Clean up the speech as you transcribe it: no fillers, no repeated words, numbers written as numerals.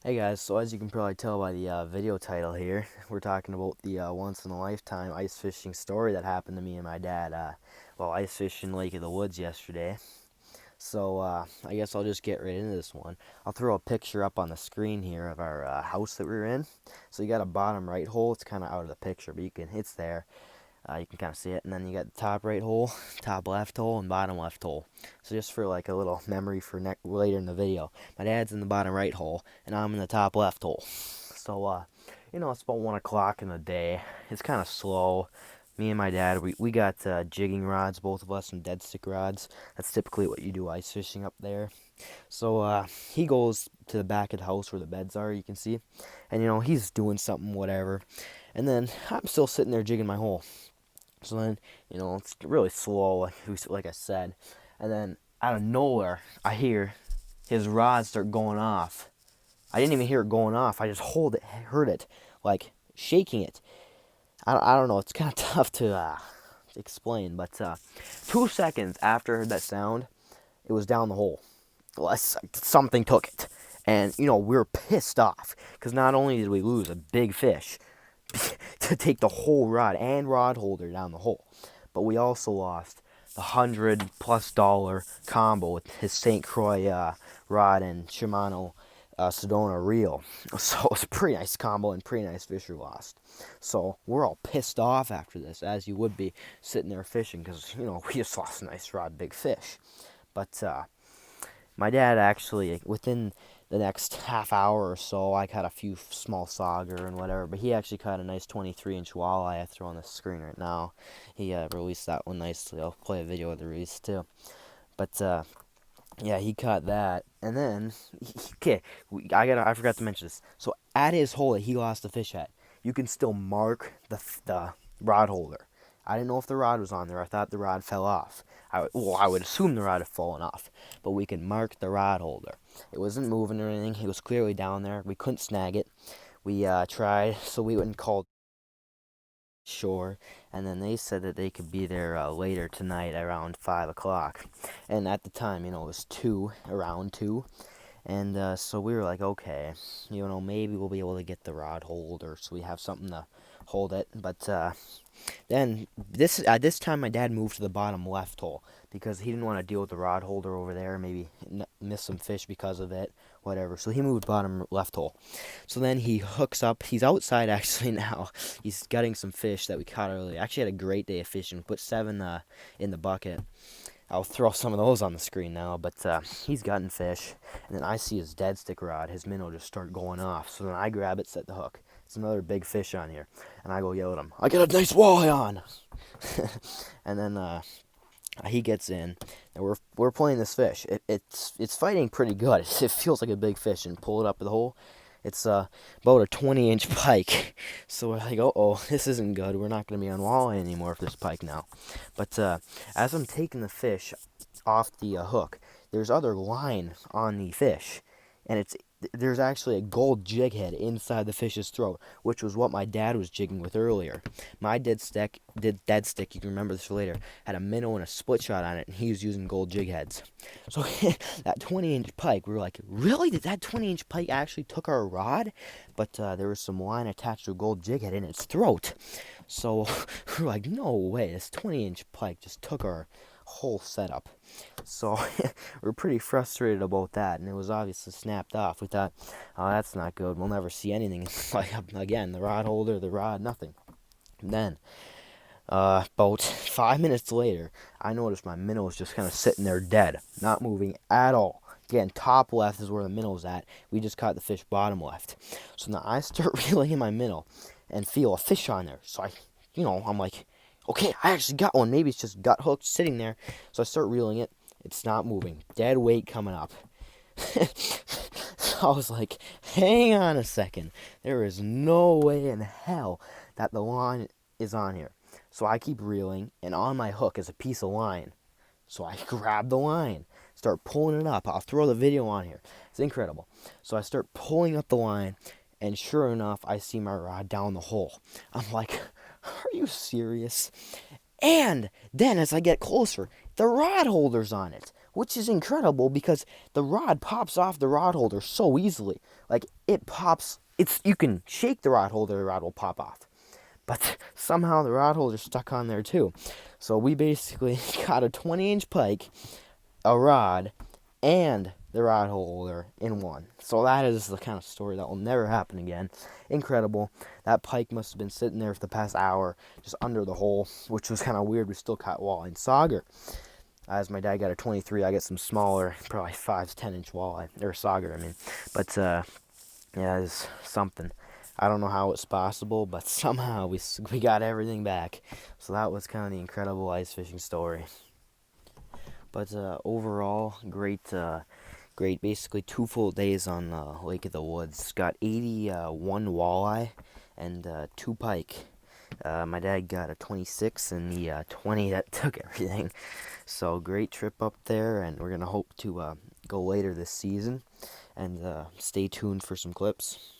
Hey guys, so as you can probably tell by the video title here, we're talking about the once in a lifetime ice fishing story that happened to me and my dad while ice fishing Lake of the Woods yesterday. So I guess I'll just get right into this one. I'll throw a picture up on the screen here of our house that we were in. So you got a bottom right hole. It's kind of out of the picture, but it's there. You can kind of see it, and then you got the top right hole, top left hole, and bottom left hole. So just for like a little memory for later in the video, my dad's in the bottom right hole, and I'm in the top left hole. So it's about 1 o'clock in the day. It's kind of slow. Me and my dad, we got jigging rods, both of us, and dead stick rods. That's typically what you do ice fishing up there. So he goes to the back of the house where the beds are, you can see, and he's doing something, whatever. And then I'm still sitting there jigging my hole. So then, it's really slow, like I said. And then out of nowhere, I hear his rod start going off. I didn't even hear it going off. I just heard it, like shaking it. I don't know. It's kind of tough to explain, but 2 seconds after I heard that sound, it was down the hole. Something took it. And, we were pissed off because not only did we lose a big fish, to take the whole rod and rod holder down the hole. But we also lost the $100+ combo with his St. Croix rod and Shimano Sedona reel. So it was a pretty nice combo and pretty nice fish we lost. So we're all pissed off after this, as you would be sitting there fishing, because we just lost a nice rod, big fish. But my dad actually, within the next half hour or so, I caught a few small sauger and whatever, but he actually caught a nice 23-inch walleye I throw on the screen right now. He released that one nicely. I'll play a video of the release too. But yeah, he caught that, and then okay, I forgot to mention this. So at his hole that he lost the fish at, you can still mark the rod holder. I didn't know if the rod was on there. I thought the rod fell off. I would assume the rod had fallen off, but we can mark the rod holder. It wasn't moving or anything. It was clearly down there. We couldn't snag it. We tried, so we went and called shore, and then they said that they could be there later tonight around 5 o'clock. And at the time, it was around 2. And so we were like, okay, maybe we'll be able to get the rod holder so we have something to hold it. But then at this time, my dad moved to the bottom left hole because he didn't want to deal with the rod holder over there, maybe miss some fish because of it, whatever. So he moved bottom left hole. So then he hooks up. He's outside actually now. He's gutting some fish that we caught earlier. Actually had a great day of fishing. We put 7 in the bucket. I'll throw some of those on the screen now, but he's gutting fish, and then I see his dead stick rod, his minnow, just start going off. So then I grab it, set the hook. It's another big fish on here, and I go yell at him, I got a nice walleye on. And then he gets in, and we're playing this fish. It's fighting pretty good. It feels like a big fish, and pull it up the hole. It's about a 20-inch pike. So we're like, oh, this isn't good. We're not going to be on walleye anymore for this pike now. But as I'm taking the fish off the hook, there's other line on the fish. And there's actually a gold jig head inside the fish's throat, which was what my dad was jigging with earlier. My dead stick, you can remember this for later, had a minnow and a split shot on it, and he was using gold jig heads. So that 20-inch pike, we were like, really? Did that 20-inch pike actually took our rod? But there was some line attached to a gold jig head in its throat. So we're like, no way, this 20-inch pike just took our whole setup. So we're pretty frustrated about that, and it was obviously snapped off. We thought, oh, that's not good. We'll never see anything like again. The rod holder, the rod, nothing. And then about 5 minutes later, I noticed my minnow was just kind of sitting there dead, not moving at all. Again, top left is where the minnow's at. We just caught the fish bottom left. So now I start reeling in my minnow and feel a fish on there. So I'm like, okay, I actually got one. Maybe it's just gut hooked sitting there. So I start reeling it. It's not moving. Dead weight coming up. So I was like, hang on a second. There is no way in hell that the line is on here. So I keep reeling, and on my hook is a piece of line. So I grab the line, start pulling it up. I'll throw the video on here. It's incredible. So I start pulling up the line, and sure enough, I see my rod down the hole. I'm like, are you serious? And then as I get closer, the rod holder's on it. which is incredible because the rod pops off the rod holder so easily. Like it pops, you can shake the rod holder, the rod will pop off. But somehow the rod holder's stuck on there too. So we basically got a 20-inch pike, a rod, and the rod holder in one. So that is the kind of story that will never happen again. Incredible. That pike must have been sitting there for the past hour, just under the hole, which was kind of weird. We still caught walleye and sauger. As my dad got a 23, I got some smaller, probably 5 to 10 inch walleye, or sauger, I mean. But, yeah, it's something. I don't know how it's possible, but somehow we got everything back. So that was kind of the incredible ice fishing story. But overall, great. Basically 2 full days on Lake of the Woods. Got 81 walleye and 2 pike. My dad got a 26 and the 20 that took everything. So great trip up there, and we're gonna hope to go later this season. And stay tuned for some clips.